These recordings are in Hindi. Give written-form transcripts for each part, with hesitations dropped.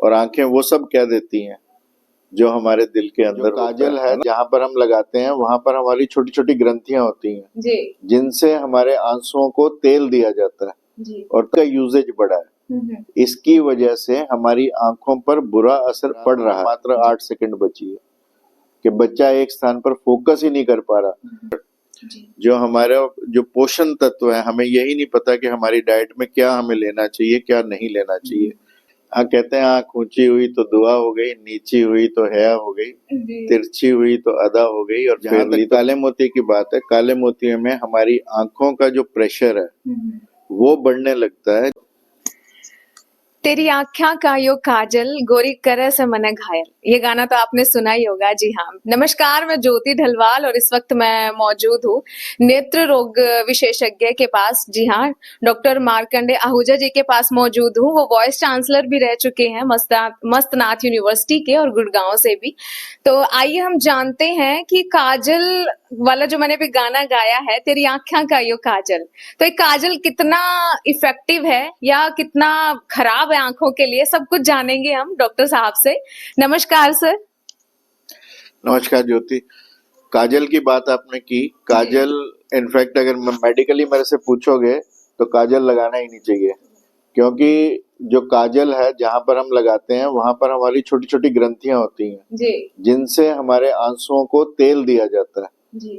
और आंखें वो सब कह देती हैं जो हमारे दिल के अंदर काजल है, जहाँ पर हम लगाते हैं वहां पर हमारी छोटी छोटी ग्रंथियां होती हैं जी जिनसे हमारे आंसुओं को तेल दिया जाता है जी और का यूजेज बढ़ा है। इसकी वजह से हमारी आंखों पर बुरा असर पड़ रहा है। मात्र 8 सेकंड बची है कि बच्चा एक स्थान पर फोकस ही नहीं कर पा रहा। जो हमारा जो पोषण तत्व है, हमें यही नहीं पता कि हमारी डाइट में क्या हमें लेना चाहिए, क्या नहीं लेना चाहिए। हाँ, कहते हैं आँख ऊंची हुई तो दुआ हो गई, नीची हुई तो हया हो गई, तिरछी हुई तो अदा हो गई। और जहाँ तक काले मोती की बात है, काले मोतियों में हमारी आंखों का जो प्रेशर है वो बढ़ने लगता है। तेरी आँखों का यो काजल गोरी करे से मन घायल, ये गाना तो आपने सुना ही होगा। जी हाँ, नमस्कार, मैं ज्योति ढलवाल और इस वक्त मैं मौजूद हूँ नेत्र रोग विशेषज्ञ के पास। जी हाँ, डॉक्टर मार्कंडे आहूजा जी के पास मौजूद हूँ। वो वॉइस चांसलर भी रह चुके हैं मस्तनाथ यूनिवर्सिटी के और गुड़गांव से भी। तो आइए हम जानते हैं कि काजल वाला जो मैंने भी गाना गाया है, तेरी आँखों का यो काजल, तो ये काजल कितना इफेक्टिव है या कितना खराब है आंखों के लिए, सब कुछ जानेंगे हम डॉक्टर साहब से। नमस्कार सर। नमस्कार ज्योति। काजल की बात आपने की। काजल इनफैक्ट अगर मेडिकली मेरे से पूछोगे तो काजल लगाना ही नहीं चाहिए, क्योंकि जो काजल है जहाँ पर हम लगाते हैं वहां पर हमारी छोटी छोटी ग्रंथियां होती हैं जिनसे हमारे आंसुओं को तेल दिया जाता है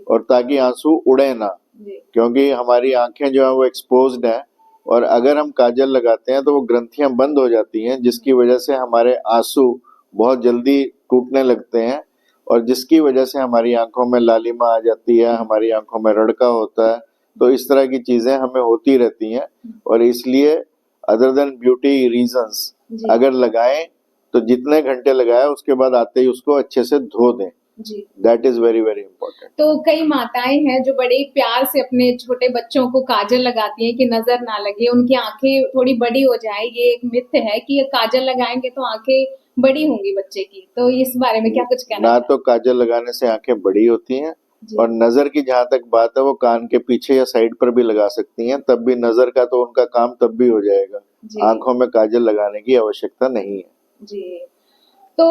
और ताकि आंसू उड़े ना, क्योंकि हमारी आंखें जो है वो एक्सपोज्ड है और अगर हम काजल लगाते हैं तो वो ग्रंथियां बंद हो जाती हैं, जिसकी वजह से हमारे आंसू बहुत जल्दी टूटने लगते हैं और जिसकी वजह से हमारी आंखों में लालिमा आ जाती है, हमारी आंखों में रड़का होता है। तो इस तरह की चीजें हमें होती रहती हैं और इसलिए अदर देन ब्यूटी रीजंस अगर लगाएं तो जितने घंटे लगाए उसके बाद आते ही उसको अच्छे से धो दें। That is very very important. तो कई माताएं हैं जो बड़े प्यार से अपने छोटे बच्चों को काजल लगाती हैं कि नजर ना लगे, उनकी आंखें थोड़ी बड़ी हो जाए। ये एक मिथ है कि काजल लगाएंगे तो आंखें बड़ी होंगी बच्चे की, तो इस बारे में क्या कुछ कहना? ना तो काजल लगाने से आंखें बड़ी होती हैं और नजर की जहाँ तक बात है वो कान के पीछे या साइड पर भी लगा सकती हैं, तब भी नजर का तो उनका काम तब भी हो जाएगा। आंखों में काजल लगाने की आवश्यकता नहीं है जी। तो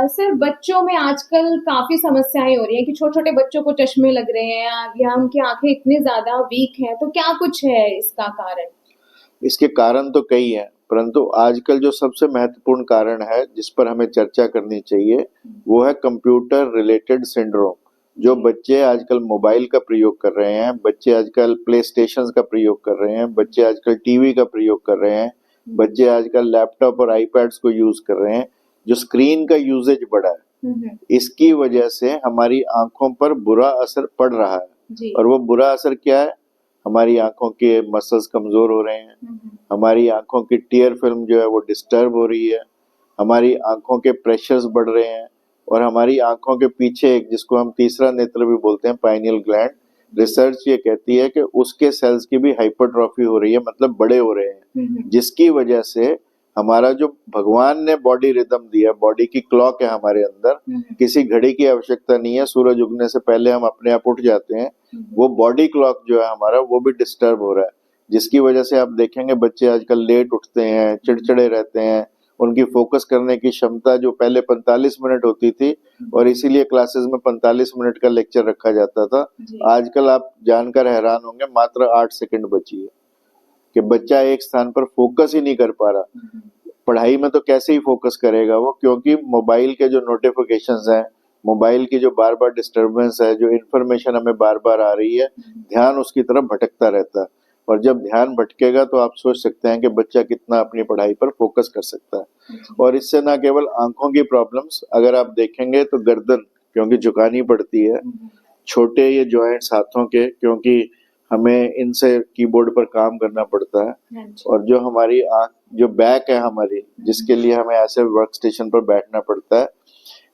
सर, बच्चों में आजकल काफी समस्याएं हो रही हैं कि छोटे छोटे बच्चों को चश्मे लग रहे हैं या उनकी आंखें इतनी ज्यादा वीक हैं, तो क्या कुछ है इसका कारण? इसके कारण तो कई हैं, परंतु आजकल जो सबसे महत्वपूर्ण कारण है जिस पर हमें चर्चा करनी चाहिए वो है कंप्यूटर रिलेटेड सिंड्रोम। जो बच्चे आजकल मोबाइल का प्रयोग कर रहे हैं, बच्चे आजकल प्ले स्टेशन का प्रयोग कर रहे हैं, बच्चे आजकल टीवी का प्रयोग कर रहे हैं, बच्चे आजकल लैपटॉप और आईपैड्स को यूज कर रहे हैं, जो स्क्रीन का यूजेज बढ़ा है, इसकी वजह से हमारी आंखों पर बुरा असर पड़ रहा है। और वो बुरा असर क्या है? हमारी आंखों के मसल्स कमजोर हो रहे हैं, हमारी आंखों की टीयर फिल्म जो है वो डिस्टर्ब हो रही है, हमारी आंखों के प्रेशर्स बढ़ रहे हैं और हमारी आंखों के पीछे एक जिसको हम तीसरा नेत्र भी बोलते हैं, पाइनियल ग्लैंड, रिसर्च ये कहती है कि उसके सेल्स की भी हाइपरट्रॉफी हो रही है, मतलब बड़े हो रहे हैं, जिसकी वजह से हमारा जो भगवान ने बॉडी रिदम दिया, बॉडी की क्लॉक है हमारे अंदर, किसी घड़ी की आवश्यकता नहीं है, सूरज उगने से पहले हम अपने आप उठ जाते हैं, वो बॉडी क्लॉक जो है हमारा वो भी डिस्टर्ब हो रहा है, जिसकी वजह से आप देखेंगे बच्चे आजकल लेट उठते हैं, चिड़चिड़े रहते हैं, उनकी फोकस करने की क्षमता जो पहले 45 मिनट होती थी और इसीलिए क्लासेस में 45 मिनट का लेक्चर रखा जाता था, आजकल आप जानकर हैरान होंगे मात्र 8 सेकंड बची है कि बच्चा एक स्थान पर फोकस ही नहीं कर पा रहा। पढ़ाई में तो कैसे ही फोकस करेगा वो, क्योंकि मोबाइल के जो नोटिफिकेशंस हैं, मोबाइल की जो बार बार डिस्टर्बेंस है, जो इन्फॉर्मेशन हमें बार बार आ रही है, ध्यान उसकी तरफ भटकता रहता है और जब ध्यान भटकेगा तो आप सोच सकते हैं कि बच्चा कितना अपनी पढ़ाई पर फोकस कर सकता है। और इससे ना केवल आंखों की प्रॉब्लम्स, अगर आप देखेंगे तो गर्दन क्योंकि झुकानी पड़ती है, छोटे ये जॉइंट्स हाथों के क्योंकि हमें इनसे कीबोर्ड पर काम करना पड़ता है, और जो हमारी आंख जो बैक है हमारी, जिसके लिए हमें ऐसे वर्क स्टेशन पर बैठना पड़ता है,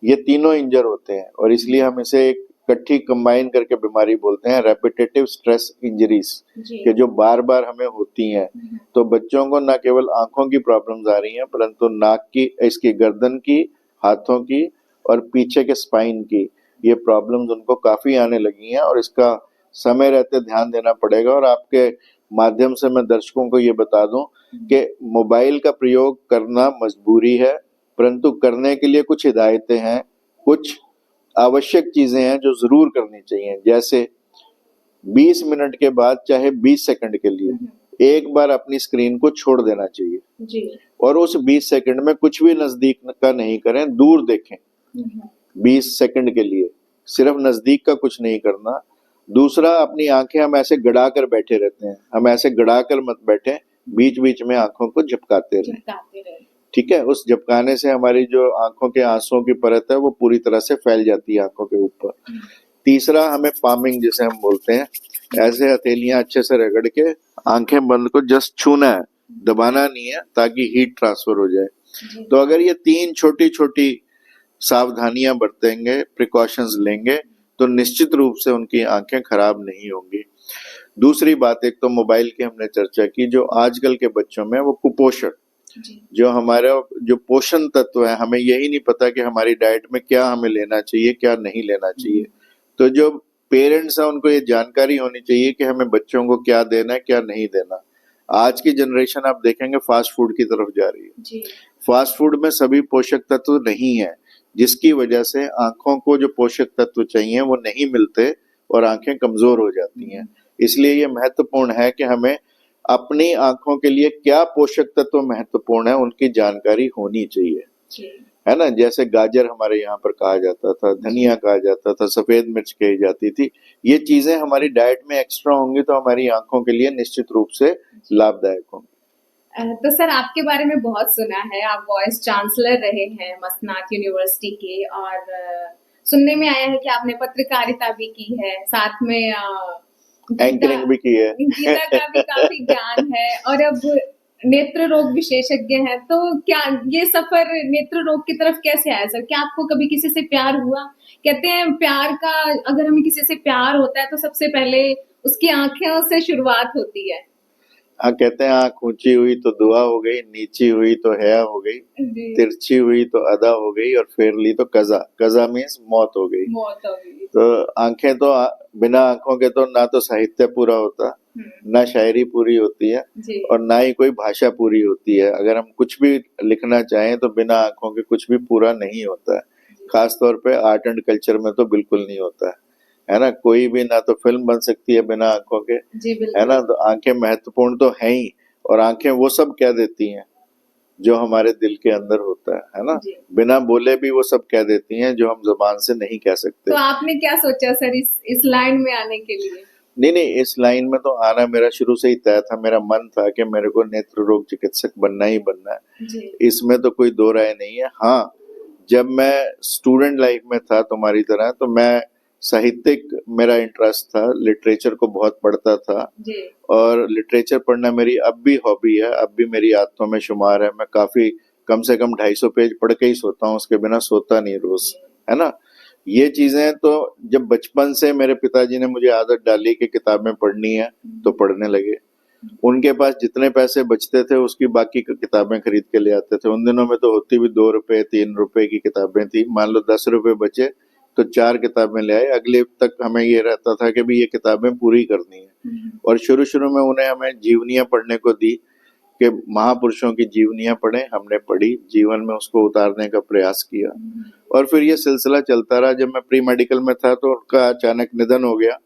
ये तीनों इंजर होते हैं और इसलिए हम इसे एक इकट्ठी कंबाइन करके बीमारी बोलते हैं, रेपिटेटिव स्ट्रेस इंजरीज, के जो बार बार हमें होती हैं। तो बच्चों को न केवल आंखों की प्रॉब्लम्स आ रही हैं परंतु नाक की, इसकी गर्दन की, हाथों की और पीछे के स्पाइन की ये प्रॉब्लम्स उनको काफी आने लगी हैं और इसका समय रहते ध्यान देना पड़ेगा। और आपके माध्यम से मैं दर्शकों को ये बता दूं कि मोबाइल का प्रयोग करना मजबूरी है, परंतु करने के लिए कुछ हिदायतें हैं, कुछ आवश्यक चीजें हैं जो जरूर करनी चाहिए। जैसे 20 मिनट के बाद चाहे 20 सेकंड के लिए एक बार अपनी स्क्रीन को छोड़ देना चाहिए जी। और उस 20 सेकंड में कुछ भी नजदीक का नहीं करें, दूर देखें 20 सेकंड के लिए, सिर्फ नजदीक का कुछ नहीं करना। दूसरा, अपनी आंखें हम ऐसे गड़ा कर बैठे रहते हैं, हम ऐसे गड़ा कर मत बैठे, बीच बीच में आंखों को झपकाते रहें। ठीक है, उस झपकाने से हमारी जो आंखों के आंसुओं की परत है वो पूरी तरह से फैल जाती है आंखों के ऊपर। तीसरा, हमें पामिंग जिसे हम बोलते हैं, ऐसे हथेलियां अच्छे से रगड़ के आंखें बंद को जस्ट छूना है, दबाना नहीं है, ताकि हीट ट्रांसफर हो जाए। तो अगर ये 3 छोटी छोटी सावधानियां बरतेंगे, प्रिकॉशंस लेंगे, तो निश्चित रूप से उनकी आंखें खराब नहीं होंगी। दूसरी बात, एक तो मोबाइल की हमने चर्चा की, जो आजकल के बच्चों में वो कुपोषण, जो हमारा जो पोषण तत्व है, हमें यही नहीं पता कि हमारी डाइट में क्या हमें लेना चाहिए, क्या नहीं लेना चाहिए। तो जो पेरेंट्स हैं उनको ये जानकारी होनी चाहिए कि हमें बच्चों को क्या देना है, क्या नहीं देना। आज की जनरेशन आप देखेंगे फास्ट फूड की तरफ जा रही है। फास्ट फूड में सभी पोषक तत्व नहीं है, जिसकी वजह से आंखों को जो पोषक तत्व चाहिए वो नहीं मिलते और आंखें कमजोर हो जाती हैं। इसलिए ये महत्वपूर्ण है कि हमें अपनी आंखों के लिए क्या पोषक तत्व महत्वपूर्ण है उनकी जानकारी होनी चाहिए, है ना। जैसे गाजर हमारे यहाँ पर कहा जाता था, धनिया कहा जाता था, सफेद मिर्च कही जाती थी। ये चीजें हमारी डाइट में एक्स्ट्रा होंगी तो हमारी आंखों के लिए निश्चित रूप से लाभदायक होंगी। तो सर, आपके बारे में बहुत सुना है, आप वाइस चांसलर रहे हैं मसनात यूनिवर्सिटी के, और सुनने में आया है कि आपने पत्रकारिता भी की है, साथ में एंकरिंग भी की है, गीता का भी काफी ज्ञान है, और अब नेत्र रोग विशेषज्ञ हैं। तो क्या ये सफर नेत्र रोग की तरफ कैसे आया सर? क्या आपको कभी किसी से प्यार हुआ? कहते हैं प्यार का, अगर हमें किसी से प्यार होता है तो सबसे पहले उसकी आंखों से शुरुआत होती है। हाँ, कहते हैं आँख ऊंची हुई तो दुआ हो गई, नीची हुई तो हया हो गई, तिरछी हुई तो अदा हो गई, और फेर ली तो कजा। कजा मीन्स मौत हो गई। तो आंखें तो बिना आंखों के तो ना तो साहित्य पूरा होता, ना शायरी पूरी होती है, और ना ही कोई भाषा पूरी होती है। अगर हम कुछ भी लिखना चाहें तो बिना आंखों के कुछ भी पूरा नहीं होता है। खास तौर पे आर्ट एंड कल्चर में तो बिल्कुल नहीं होता है ना। कोई भी ना तो फिल्म बन सकती है बिना आंखों के, है ना। तो आंखें महत्वपूर्ण तो है ही, और आंखें वो सब कह देती हैं जो हमारे दिल के अंदर होता है ना। बिना बोले भी वो सब कह देती हैं जो हम जुबान से नहीं कह सकते। तो आपने क्या सोचा सर इस लाइन में आने के लिए? नहीं, इस लाइन में तो आना मेरा शुरू से ही तय था। मेरा मन था कि मेरे को नेत्र रोग चिकित्सक बनना ही बनना है, इसमें तो कोई दो राय नहीं है। हाँ, जब मैं स्टूडेंट लाइफ में था तुम्हारी तरह, तो मैं साहित्यिक, मेरा इंटरेस्ट था, लिटरेचर को बहुत पढ़ता था, और लिटरेचर पढ़ना मेरी अब भी हॉबी है, अब भी मेरी आदतों में शुमार है। मैं काफी कम से कम 250 पेज पढ़ के ही सोता हूँ, उसके बिना सोता नहीं रोज, है ना। ये चीजें तो जब बचपन से मेरे पिताजी ने मुझे आदत डाली कि किताबें पढ़नी है, तो पढ़ने लगे। उनके पास जितने पैसे बचते थे उसकी बाकी किताबें खरीद के ले आते थे। उन दिनों में तो होती भी 2 रुपए 3 रुपए की किताबें थी। मान लो 10 रुपए बचे तो 4 किताबें ले आए। अगले तक हमें ये रहता था कि भी ये किताबें पूरी करनी है। और शुरू शुरू में उन्हें हमें जीवनियां पढ़ने को दी कि महापुरुषों की जीवनियां पढ़ें। हमने पढ़ी, जीवन में उसको उतारने का प्रयास किया, और फिर ये सिलसिला चलता रहा। जब मैं प्री मेडिकल में था तो उनका अचानक निधन हो गया,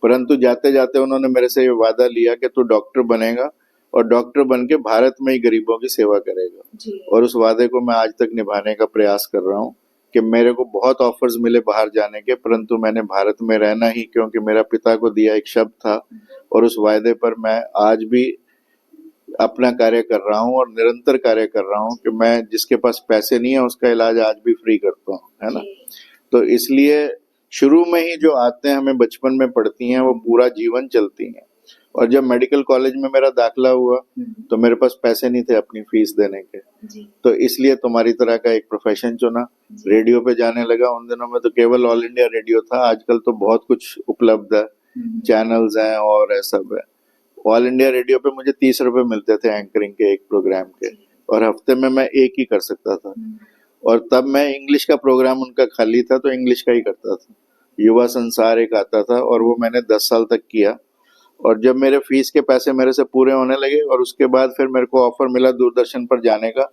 परंतु जाते जाते उन्होंने मेरे से ये वादा लिया कि तू डॉक्टर बनेगा और डॉक्टर बन के भारत में ही गरीबों की सेवा करेगा। और उस वादे को मैं आज तक निभाने का प्रयास कर रहा हूँ कि मेरे को बहुत ऑफर्स मिले बाहर जाने के, परंतु मैंने भारत में रहना ही, क्योंकि मेरा पिता को दिया एक शब्द था, और उस वायदे पर मैं आज भी अपना कार्य कर रहा हूँ और निरंतर कार्य कर रहा हूँ कि मैं जिसके पास पैसे नहीं है उसका इलाज आज भी फ्री करता हूँ, है ना। तो इसलिए शुरू में ही जो आदतें हमें बचपन में पड़ती हैं वो पूरा जीवन चलती हैं। और जब मेडिकल कॉलेज में मेरा दाखिला हुआ तो मेरे पास पैसे नहीं थे अपनी फीस देने के, तो इसलिए तुम्हारी तरह का एक प्रोफेशन चुना, रेडियो पे जाने लगा। उन दिनों में तो केवल ऑल इंडिया रेडियो था, आजकल तो बहुत कुछ उपलब्ध है, चैनल्स हैं और ऐसा है। ऑल इंडिया रेडियो पे मुझे 30 रुपए मिलते थे एंकरिंग के एक प्रोग्राम के, और हफ्ते में मैं एक ही कर सकता था। और तब मैं इंग्लिश का प्रोग्राम उनका खाली था तो इंग्लिश का ही करता था। युवा संसार एक आता था और वो मैंने 10 साल तक किया, और जब मेरे फीस के पैसे मेरे से पूरे होने लगे और उसके बाद फिर मेरे को ऑफर मिला दूरदर्शन पर जाने का,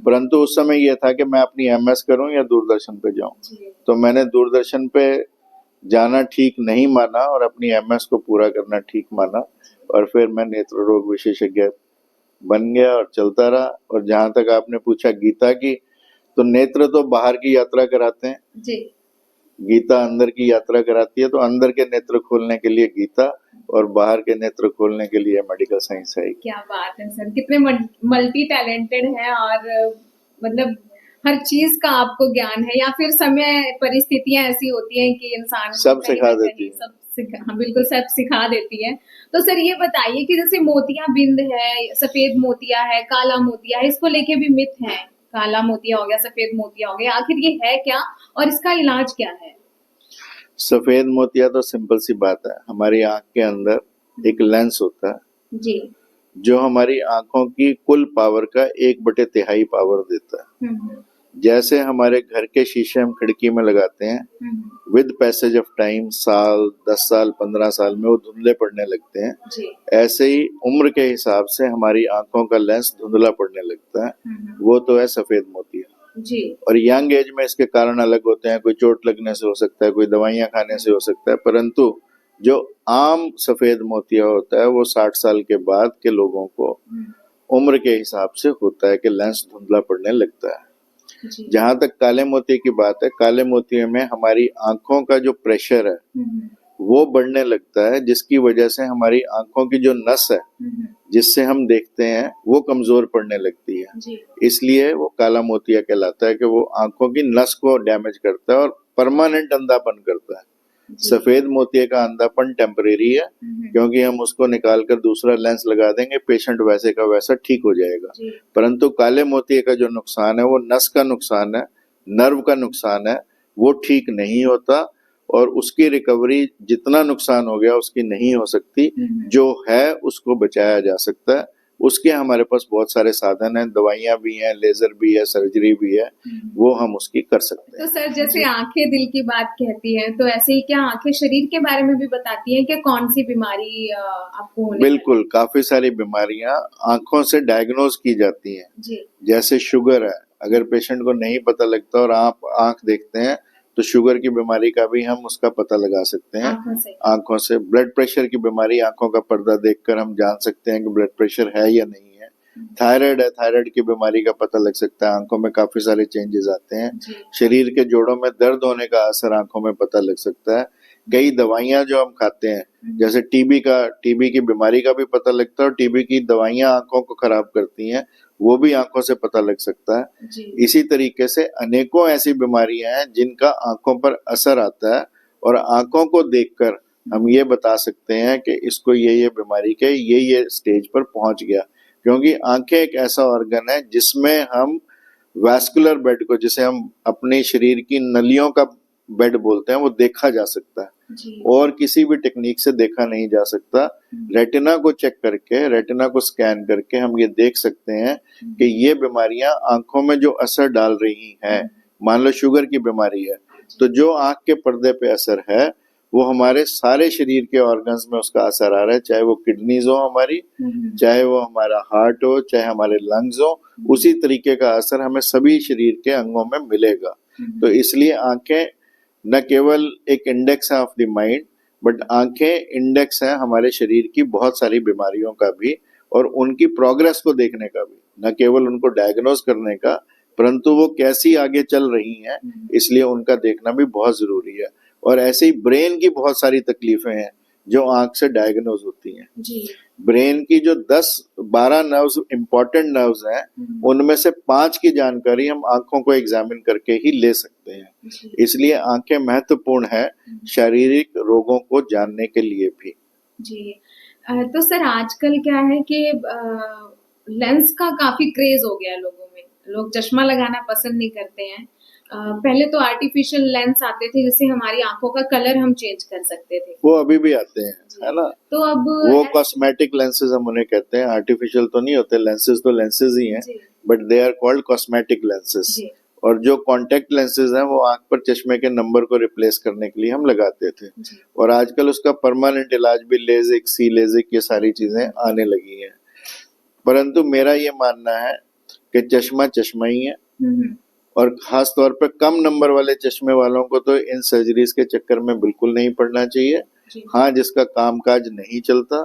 परंतु उस समय ये था कि मैं अपनी एमएस करूं या दूरदर्शन पे जाऊं। जी तो मैंने दूरदर्शन पे जाना ठीक नहीं माना और अपनी एमएस को पूरा करना ठीक माना, और फिर मैं नेत्र रोग विशेषज्ञ बन गया और चलता रहा। और जहां तक आपने पूछा गीता की, तो नेत्र तो बाहर की यात्रा कराते हैं, जी गीता अंदर की यात्रा कराती है। तो अंदर के नेत्र खोलने के लिए गीता और बाहर के नेत्र खोलने के लिए मेडिकल साइंस है। क्या बात है सर, कितने मल्टी टैलेंटेड हैं और मतलब हर चीज का आपको ज्ञान है, या फिर समय परिस्थितियां ऐसी होती हैं कि इंसान को सब कहीं सिखा ना देती कहीं है। सब सिखा, हाँ बिल्कुल सब सिखा देती है। तो सर ये बताइए कि जैसे मोतिया बिंद है, सफेद मोतिया है, काला मोतिया है, इसको लेके भी मिथ है, काला मोतिया हो गया, सफेद मोतिया हो गया, आखिर ये है क्या और इसका इलाज क्या है? सफेद मोतिया तो सिंपल सी बात है, हमारी आंख के अंदर एक लेंस होता है जी जो हमारी आंखों की कुल पावर का 1/3 पावर देता है। जैसे हमारे घर के शीशे हम खिड़की में लगाते हैं, विद पैसेज ऑफ टाइम, साल 10 साल 15 साल में वो धुंधले पड़ने लगते हैं। जी ऐसे ही उम्र के हिसाब से हमारी आंखों का लेंस धुंधला पड़ने लगता है, वो तो है सफेद मोतिया। जी और यंग एज में इसके कारण अलग होते हैं, कोई चोट लगने से हो सकता है, कोई दवाइयां खाने से हो सकता है, परंतु जो आम सफेद मोतिया होता है वो 60 साल के बाद के लोगों को उम्र के हिसाब से होता है कि लेंस धुंधला पड़ने लगता है। जी जहां तक काले मोती की बात है, काले मोतिये में हमारी आंखों का जो प्रेशर है वो बढ़ने लगता है, जिसकी वजह से हमारी आंखों की जो नस है जिससे हम देखते हैं वो कमजोर पड़ने लगती है। जी इसलिए वो काला मोतिया कहलाता है कि वो आंखों की नस को डैमेज करता है और परमानेंट अंधापन करता है। जी सफेद मोतिये का अंधापन टेम्परेरी है, क्योंकि हम उसको निकालकर दूसरा लेंस लगा देंगे, पेशेंट वैसे का वैसा ठीक हो जाएगा। जी परंतु काले मोतिये का जो नुकसान है वो नस का नुकसान है, नर्व का नुकसान है, वो ठीक नहीं होता और उसकी रिकवरी जितना नुकसान हो गया उसकी नहीं हो सकती, जो है उसको बचाया जा सकता है। उसके हमारे पास बहुत सारे साधन हैं, दवाइयां भी हैं, लेजर भी है, सर्जरी भी है, वो हम उसकी कर सकते तो हैं। सर जैसे आंखें दिल की बात कहती हैं, तो ऐसे ही क्या आंखें शरीर के बारे में भी बताती हैं कि कौन सी बीमारी आपको होने वाली बिल्कुल, काफी सारी बीमारियां आंखों से डायग्नोज की जाती हैं। है? जी जैसे शुगर है, अगर पेशेंट को नहीं पता लगता और आप आंख देखते हैं तो शुगर की बीमारी का भी हम उसका पता लगा सकते हैं आंखों से आंखों से। ब्लड प्रेशर की बीमारी आंखों का पर्दा देखकर हम जान सकते हैं कि ब्लड प्रेशर है या नहीं है। थायराइड है, थायराइड की बीमारी का पता लग सकता है, आंखों में काफी सारे चेंजेस आते हैं। जी शरीर के जोड़ों में दर्द होने का असर आंखों में पता लग सकता है। कई दवाइयां जो हम खाते हैं, जैसे टीबी की बीमारी का भी पता लगता है और टीबी की दवाइयां आंखों को खराब करती हैं, वो भी आंखों से पता लग सकता है। जी इसी तरीके से अनेकों ऐसी बीमारियां हैं जिनका आंखों पर असर आता है और आंखों को देखकर हम ये बता सकते हैं कि इसको ये बीमारी के ये स्टेज पर पहुंच गया। क्योंकि आंखें एक ऐसा ऑर्गन है जिसमें हम वैस्कुलर बेड को, जिसे हम अपने शरीर की नलियों का बेड बोलते हैं, वो देखा जा सकता है जी और किसी भी टेक्निक से देखा नहीं जा सकता। रेटिना को चेक करके, रेटिना को स्कैन करके हम ये देख सकते हैं कि ये बीमारियां आंखों में जो असर डाल रही हैं, मान लो शुगर की बीमारी है, तो जो आंख के पर्दे पे असर है वो हमारे सारे शरीर के ऑर्गन्स में उसका असर आ रहा है, चाहे वो किडनीज हो हमारी, चाहे वो हमारा हार्ट हो, चाहे हमारे लंग्स हो, उसी तरीके का असर हमें सभी शरीर के अंगों में मिलेगा। तो इसलिए आंखें न केवल एक इंडेक्स है ऑफ द माइंड, बट आंखें इंडेक्स है हमारे शरीर की बहुत सारी बीमारियों का भी और उनकी प्रोग्रेस को देखने का भी, न केवल उनको डायग्नोज करने का, परंतु वो कैसी आगे चल रही हैं इसलिए उनका देखना भी बहुत जरूरी है। और ऐसे ही ब्रेन की बहुत सारी तकलीफें हैं जो आंख से डायग्नोज होती हैं। जी ब्रेन की जो 10-12 नर्व्स इंपॉर्टेंट नर्व्स हैं, उनमें से 5 की जानकारी हम आंखों को एग्जामिन करके ही ले सकते हैं। जी इसलिए आंखें महत्वपूर्ण है शारीरिक रोगों को जानने के लिए भी। जी तो सर आजकल क्या है कि लेंस का काफी क्रेज हो गया है लोगों में, लोग चश्मा लगाना पसंद नहीं करते हैं। पहले तो आर्टिफिशियल लेंस आते थे जिससे हमारी आंखों का कलर हम चेंज कर सकते थे, वो अभी भी आते हैं, है ना। तो अब वो कॉस्मेटिक लेंसेज हम उन्हें कहते हैं, आर्टिफिशियल तो नहीं होते, लेंसेज तो लेंसेज ही हैं, जी but they are called cosmetic lenses. जी और जो कॉन्टेक्ट लेंसेज हैं वो आंख पर चश्मे के नंबर को रिप्लेस करने के लिए हम लगाते थे। जी। और आजकल उसका परमानेंट इलाज भी लेजिक, सी लेजिक, ये सारी चीजें आने लगी हैं। परंतु मेरा ये मानना है कि चश्मा चश्मा ही है, और खास तौर पर कम नंबर वाले चश्मे वालों को तो इन सर्जरीज के चक्कर में बिल्कुल नहीं पड़ना चाहिए। हाँ, जिसका कामकाज नहीं चलता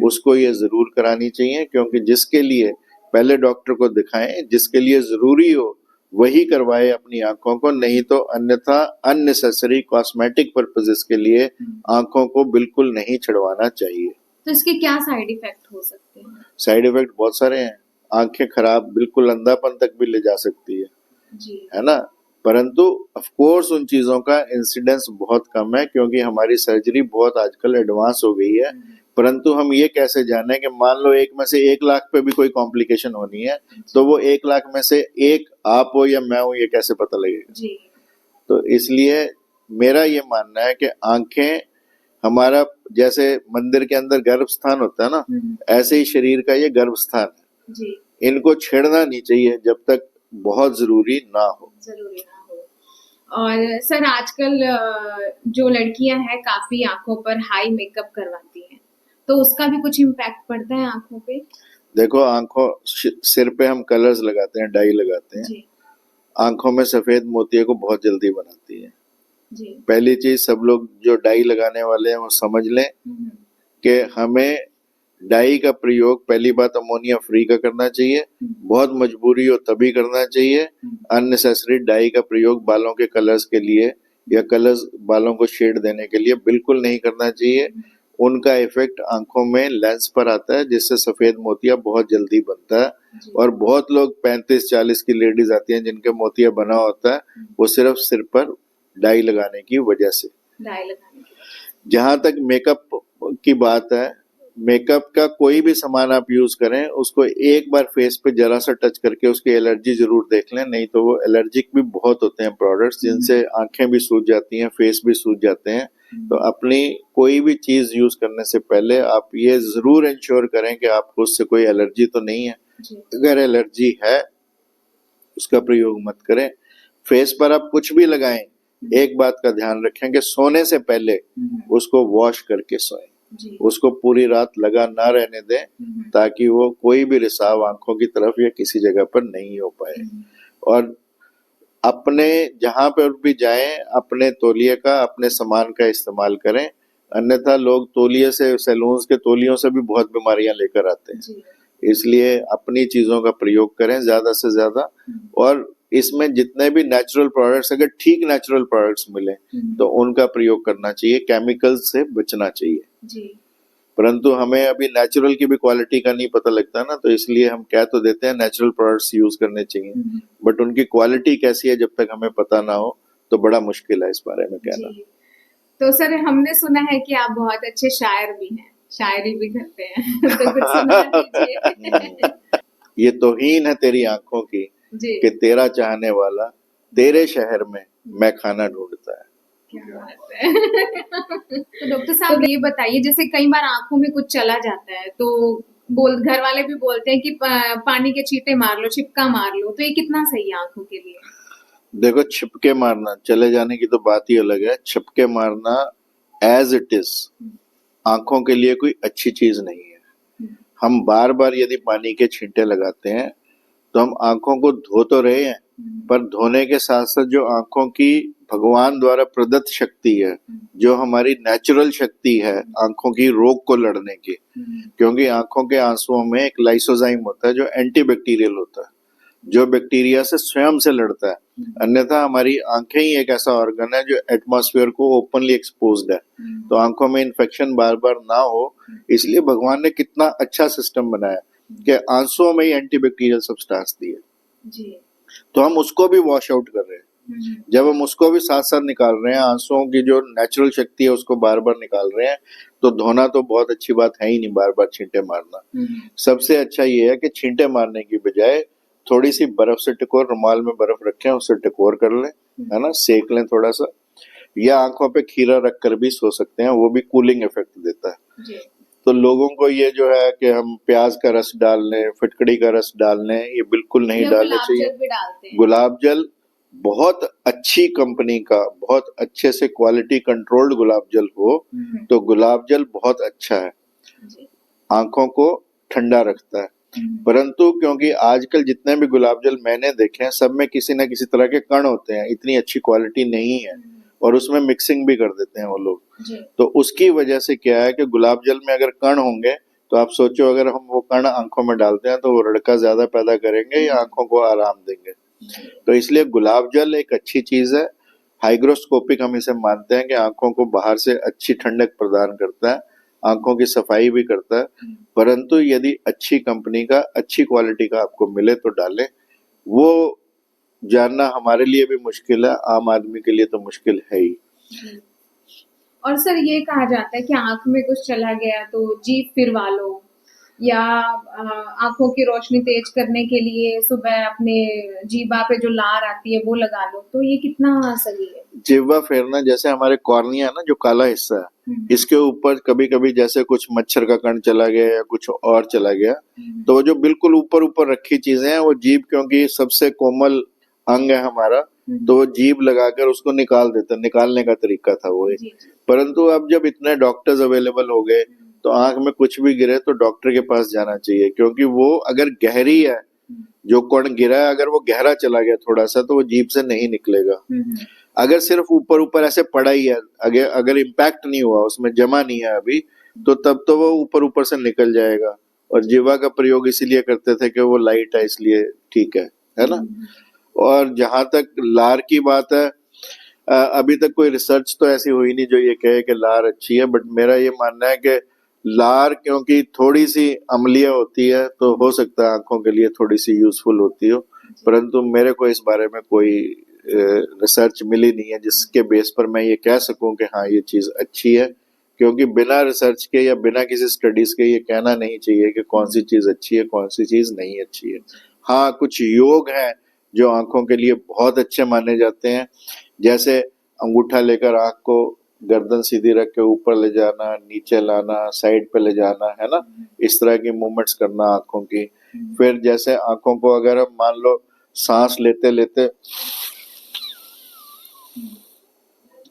उसको ये जरूर करानी चाहिए, क्योंकि जिसके लिए पहले डॉक्टर को दिखाएं, जिसके लिए जरूरी हो वही करवाए अपनी आंखों को, नहीं तो अन्यथा अननेसेसरी कॉस्मेटिक पर्पसेस के लिए आंखों को बिल्कुल नहीं छुड़वाना चाहिए। तो इसके क्या साइड इफेक्ट हो सकते हैं? साइड इफेक्ट बहुत सारे हैं। आंखें खराब, बिल्कुल अंधापन तक भी ले जा सकती है जी। है ना। परंतु ऑफ कोर्स उन चीजों का इंसिडेंस बहुत कम है, क्योंकि हमारी सर्जरी बहुत आजकल एडवांस हो गई है। परंतु हम ये कैसे जाने कि मान लो 1 में से 1 लाख पे भी कोई कॉम्प्लिकेशन होनी है, तो वो 1 लाख में से 1 आप हो या मैं हूं, ये कैसे पता लगेगा? जी। तो इसलिए मेरा ये मानना है कि आंखें हमारा जैसे मंदिर के अंदर गर्भ स्थान होता है ना, ऐसे ही शरीर का ये गर्भ स्थान है। जी। इनको छेड़ना नहीं चाहिए जब तक बहुत जरूरी ना हो। और सर आजकल जो लड़कियां हैं काफी आंखों पर हाई मेकअप करवाती हैं, तो उसका भी कुछ इम्पैक्ट पड़ता है आंखों पे? देखो, आंखों सिर पे हम कलर्स लगाते हैं, डाई लगाते हैं। जी। आंखों में सफेद मोतिये को बहुत जल्दी बनाती है। जी। पहली चीज, सब लोग जो डाई लगाने वाले हैं वो समझ लें कि हमें डाई का प्रयोग पहली बात अमोनिया फ्री का करना चाहिए, बहुत मजबूरी हो तभी करना चाहिए। अननेसेसरी डाई का प्रयोग बालों के कलर्स के लिए या कलर्स बालों को शेड देने के लिए बिल्कुल नहीं करना चाहिए। उनका इफेक्ट आंखों में लेंस पर आता है, जिससे सफेद मोतिया बहुत जल्दी बनता है। और बहुत लोग 35-40 की लेडीज आती हैं जिनके मोतिया बना होता है, वो सिर्फ सिर पर डाई लगाने की वजह से। जहां तक मेकअप की बात है, मेकअप का कोई भी सामान आप यूज करें, उसको एक बार फेस पे जरा सा टच करके उसकी एलर्जी जरूर देख लें, नहीं तो वो एलर्जिक भी बहुत होते हैं प्रोडक्ट्स, जिनसे आंखें भी सूज जाती हैं, फेस भी सूज जाते हैं। तो अपनी कोई भी चीज यूज करने से पहले आप ये जरूर इंश्योर करें कि आपको उससे कोई एलर्जी तो नहीं है। अगर एलर्जी है उसका प्रयोग मत करें। फेस पर आप कुछ भी लगाएं, एक बात का ध्यान रखें कि सोने से पहले उसको वॉश करके सोएं। उसको पूरी रात लगा ना रहने दें, ताकि वो कोई भी रिसाव आंखों की तरफ या किसी जगह पर नहीं हो पाए। और अपने जहां पर भी जाएं, अपने तौलिए का, अपने सामान का इस्तेमाल करें, अन्यथा लोग तौलिए से, सैलून्स के तौलियों से भी बहुत बीमारियां लेकर आते हैं। इसलिए अपनी चीजों का प्रयोग करें ज्यादा से ज्यादा। और इसमें जितने भी नेचुरल प्रोडक्ट्स, अगर ठीक नेचुरल प्रोडक्ट्स मिले तो उनका प्रयोग करना चाहिए, केमिकल्स से बचना चाहिए। परंतु हमें अभी नेचुरल की भी क्वालिटी का नहीं पता लगता ना, तो इसलिए हम कह तो देते हैं नेचुरल प्रोडक्ट्स यूज करने चाहिए, बट उनकी क्वालिटी कैसी है जब तक हमें पता ना हो तो बड़ा मुश्किल है इस बारे में कहना। तो सर हमने सुना है कि आप बहुत अच्छे शायर भी हैं, शायरी भी करते हैं तो कुछ सुना दीजिए। ये तौहीन है तेरी आंखों की कि तेरा चाहने वाला तेरे शहर में मैं खाना ढूंढता है। क्या बात है। तो डॉक्टर साहब ये बताइए, जैसे कई बार आंखों में कुछ चला जाता है तो घर वाले भी बोलते हैं कि पानी के छींटे मार लो, छिपका मार लो, तो ये कितना सही है आंखों के लिए? देखो, छिपके मारना, चले जाने की तो बात ही अलग है। छिपके मारना एज इट इज आंखों के लिए कोई अच्छी चीज नहीं है। हम बार बार यदि पानी के छींटे लगाते हैं तो हम आंखों को धो तो रहे हैं, पर धोने के साथ साथ जो आंखों की भगवान द्वारा प्रदत्त शक्ति है, जो हमारी नेचुरल शक्ति है आंखों की रोग को लड़ने की, क्योंकि आंखों के आंसुओं में एक लाइसोजाइम होता है जो एंटीबैक्टीरियल होता है, जो बैक्टीरिया से स्वयं से लड़ता है। अन्यथा हमारी आंखें ही एक ऐसा ऑर्गन है जो एटमॉस्फेयर को ओपनली एक्सपोज्ड है, तो आंखों में इन्फेक्शन बार बार ना हो, इसलिए भगवान ने कितना अच्छा सिस्टम बनाया कि आंसुओं में ही एंटीबैक्टीरियल सब्सटेंस दी है, तो हम उसको भी वॉश आउट कर रहे हैं। जब हम उसको भी साथ साथ निकाल रहे हैं, आंसुओं की जो नेचुरल शक्ति है उसको बार बार निकाल रहे हैं, तो धोना तो बहुत अच्छी बात है ही नहीं, बार बार छींटे मारना। सबसे अच्छा ये है कि छींटे मारने की बजाय थोड़ी सी बर्फ से टिकोर, रुमाल में बर्फ रखें, उससे टिकोर कर लें, है ना, सेक लें थोड़ा सा, या आंखों पे खीरा रख कर भी सो सकते हैं, वो भी कूलिंग इफेक्ट देता है। तो लोगों को ये जो है कि हम प्याज का रस डाल लें, फिटकड़ी का रस डाल लें, ये बिल्कुल नहीं डालना चाहिए। गुलाब जल बहुत अच्छी कंपनी का, बहुत अच्छे से क्वालिटी कंट्रोल्ड गुलाब जल हो तो गुलाब जल बहुत अच्छा है, जी। आंखों को ठंडा रखता है। परंतु क्योंकि आजकल जितने भी गुलाब जल मैंने देखे हैं सब में किसी न किसी तरह के कण होते हैं, इतनी अच्छी क्वालिटी नहीं है और उसमें मिक्सिंग भी कर देते हैं वो लोग। जी। तो उसकी वजह से क्या है कि गुलाब जल में अगर कण होंगे तो आप सोचो अगर हम वो कण आंखों में डालते हैं तो वो रड़का ज्यादा पैदा करेंगे या आंखों को आराम देंगे। तो इसलिए गुलाब जल एक अच्छी चीज है, हाइग्रोस्कोपिक हम इसे मानते हैं कि आंखों को बाहर से अच्छी ठंडक प्रदान करता है, आंखों की सफाई भी करता है। परंतु यदि अच्छी कंपनी का, अच्छी क्वालिटी का आपको मिले तो डालें। वो जानना हमारे लिए भी मुश्किल है, आम आदमी के लिए तो मुश्किल है ही। और सर ये कहा जाता है कि आंख में कुछ चला गया तो जीभ फिरवा लो, या आंखों की रोशनी तेज करने के लिए सुबह अपने जीभा पे जो लार आती है वो लगा लो, तो ये कितना सही है? जिह्वा फेरना, जैसे हमारे कॉर्निया है ना, जो काला हिस्सा है, इसके ऊपर कभी कभी जैसे कुछ मच्छर का कण चला गया या कुछ और चला गया तो वो जो बिल्कुल ऊपर ऊपर रखी चीजें हैं वो जीभ, क्योंकि सबसे कोमल अंग है हमारा, तो वो जीभ लगाकर उसको निकाल देता, निकालने का तरीका था वो एक। परंतु अब जब इतने डॉक्टर्स अवेलेबल हो गए तो आंख में कुछ भी गिरे तो डॉक्टर के पास जाना चाहिए, क्योंकि वो अगर गहरी है, जो कण गिरा है अगर वो गहरा चला गया थोड़ा सा तो वो जीभ से नहीं निकलेगा। अगर सिर्फ ऊपर ऊपर ऐसे पड़ा ही है, अगर इम्पैक्ट नहीं हुआ, उसमें जमा नहीं है अभी, तो तब तो वो ऊपर ऊपर से निकल जाएगा। और जीवा का प्रयोग इसीलिए करते थे कि वो लाइट है इसलिए ठीक है ना। और जहां तक लार की बात है, अभी तक कोई रिसर्च तो ऐसी हुई नहीं जो ये कहे कि लार अच्छी है, बट मेरा ये मानना है कि लार क्योंकि थोड़ी सी अम्लीय होती है तो हो सकता है आंखों के लिए थोड़ी सी यूजफुल होती हो, परंतु मेरे को इस बारे में कोई रिसर्च मिली नहीं है जिसके बेस पर मैं ये कह सकूं कि हाँ ये चीज अच्छी है। क्योंकि बिना रिसर्च के या बिना किसी स्टडीज के ये कहना नहीं चाहिए कि कौन सी चीज अच्छी है कौन सी चीज नहीं अच्छी है। हाँ, कुछ योग हैं जो आंखों के लिए बहुत अच्छे माने जाते हैं, जैसे अंगूठा लेकर आंख को गर्दन सीधी रख के ऊपर ले जाना, नीचे लाना, साइड पे ले जाना, है ना, इस तरह की मूवमेंट्स करना आंखों की। फिर जैसे आंखों को अगर हम मान लो सांस लेते लेते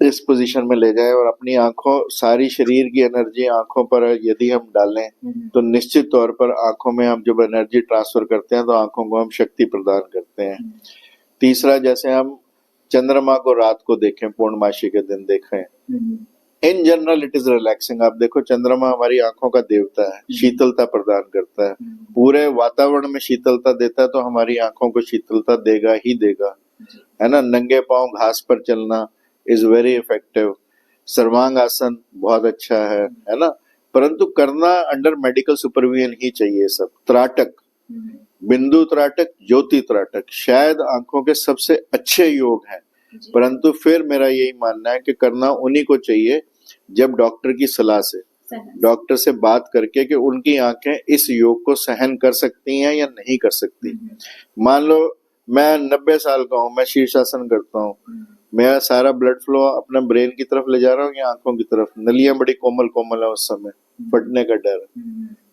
इस पोजीशन में ले जाए और अपनी आंखों, सारी शरीर की एनर्जी आंखों पर यदि हम डालें तो निश्चित तौर पर आंखों में हम जब एनर्जी ट्रांसफर करते हैं तो आंखों को हम शक्ति प्रदान करते हैं। तीसरा, जैसे हम चंद्रमा को रात को देखें, पूर्णमासी के दिन देखें, in general it is relaxing. आप देखो चंद्रमा हमारी आंखों का देवता है, शीतलता प्रदान करता है, पूरे वातावरण में शीतलता देता है, तो हमारी आंखों को शीतलता देगा ही देगा, है ना। नंगे पांव घास पर चलना इज वेरी इफेक्टिव। सर्वांग आसन बहुत अच्छा है ना, परंतु करना अंडर मेडिकल सुपरविजन ही चाहिए सब। त्राटक, बिंदु त्राटक, ज्योति त्राटक शायद आंखों के सबसे अच्छे योग हैं, परंतु फिर मेरा यही मानना है कि करना उन्हीं को चाहिए जब डॉक्टर की सलाह से, डॉक्टर से बात करके कि उनकी आंखें इस योग को सहन कर सकती हैं या नहीं कर सकती। मान लो मैं 90 साल का हूँ, मैं शीर्षासन करता हूँ, मेरा सारा ब्लड फ्लो अपने ब्रेन की तरफ ले जा रहा हूँ या आंखों की तरफ, नलियां बड़ी कोमल कोमल है, उस समय फटने का डर है,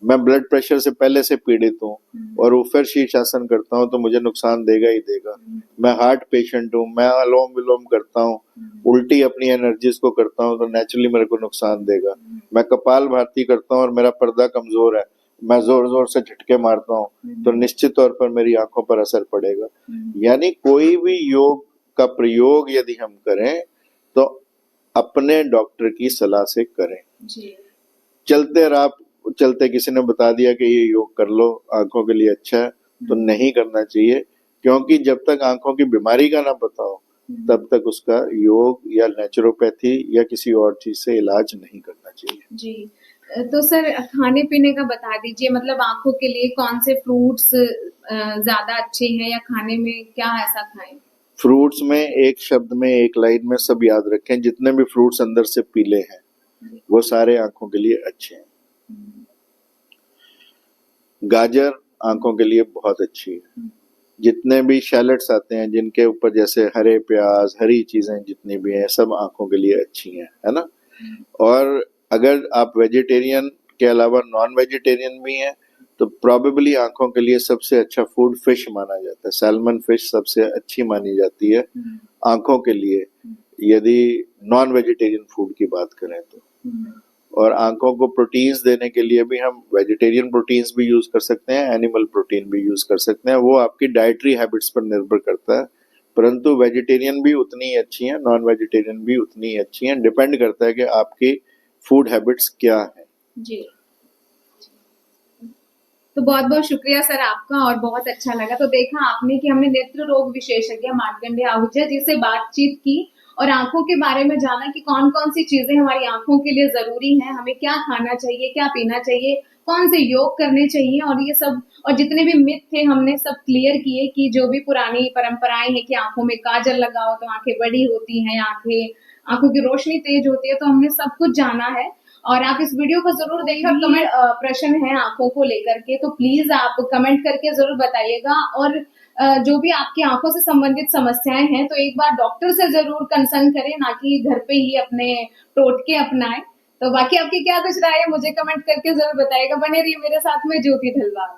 मैं ब्लड प्रेशर से पहले से पीड़ित हूँ और वो फिर शीर्षासन करता हूँ तो मुझे नुकसान देगा ही देगा। मैं हार्ट पेशेंट हूँ, मैं अलोम विलोम करता हूँ, उल्टी अपनी एनर्जीज को करता हूँ तो नेचुरली मेरे को नुकसान देगा। मैं कपाल भाती करता हूँ और मेरा पर्दा कमजोर है, मैं जोर जोर से झटके मारता हूँ तो निश्चित तौर पर मेरी आंखों पर असर पड़ेगा। यानी कोई भी योग का प्रयोग यदि हम करें तो अपने डॉक्टर की सलाह से करें। चलते किसी ने बता दिया कि ये योग कर लो आंखों के लिए अच्छा है तो नहीं करना चाहिए, क्योंकि जब तक आंखों की बीमारी का ना पता हो तब तक उसका योग या नेचुरोपैथी या किसी और चीज से इलाज नहीं करना चाहिए। जी, तो सर खाने पीने का बता दीजिए, मतलब आंखों के लिए कौन से फ्रूट्स ज्यादा अच्छे हैं या खाने में क्या ऐसा खाएं? फ्रूट्स में एक शब्द में, एक लाइन में सब याद रखें, जितने भी फ्रूट्स अंदर से पीले हैं वो सारे आंखों के लिए अच्छे हैं। गाजर आंखों के लिए बहुत अच्छी है। जितने भी शैलेट्स आते हैं जिनके ऊपर जैसे हरे प्याज, हरी चीजें जितनी भी हैं, सब आंखों के लिए अच्छी हैं, है ना। और अगर आप वेजिटेरियन के अलावा नॉन वेजिटेरियन भी हैं तो प्रोबेबली आंखों के लिए सबसे अच्छा फूड फिश माना जाता है। सैल्मन फिश सबसे अच्छी मानी जाती है आंखों के लिए, यदि नॉन वेजिटेरियन फूड की बात करें तो। और आंखों को प्रोटीन्स देने के लिए भी हम वेजिटेरियन प्रोटीन्स भी यूज कर सकते हैं, एनिमल प्रोटीन भी यूज कर सकते हैं। वो आपकी डाइटरी हैबिट्स पर निर्भर करता है, परंतु वेजिटेरियन भी उतनी ही अच्छी हैं, नॉन वेजिटेरियन भी उतनी ही अच्छी हैं। डिपेंड करता है कि आपकी फूड हैबिट्स क्या है। जी। तो बहुत बहुत शुक्रिया सर आपका, और बहुत अच्छा लगा। तो देखा आपने कि हमने नेत्र रोग विशेषज्ञ मार्कंडेय आहूजा जी से बातचीत की और आंखों के बारे में जाना कि कौन कौन सी चीजें हमारी आंखों के लिए जरूरी हैं, हमें क्या खाना चाहिए, क्या पीना चाहिए, कौन से योग करने चाहिए, और ये सब, और जितने भी मिथ थे हमने सब क्लियर किए कि जो भी पुरानी परंपराएं हैं कि आंखों में काजल लगाओ तो आंखें बड़ी होती हैं, आंखों की रोशनी तेज होती है, तो हमने सब कुछ जाना है। और आप इस वीडियो को जरूर देखें, और कमेंट प्रश्न है आंखों को लेकर के तो प्लीज आप कमेंट करके जरूर बताइएगा। और जो भी आपकी आंखों से संबंधित समस्याएं हैं तो एक बार डॉक्टर से जरूर कंसल्ट करें, ना कि घर पे ही अपने टोटके अपनाएं। तो बाकी आपकी क्या कुछ राय है मुझे कमेंट करके जरूर बताइएगा। बने रहिए मेरे साथ में ज्योति ढलवाल।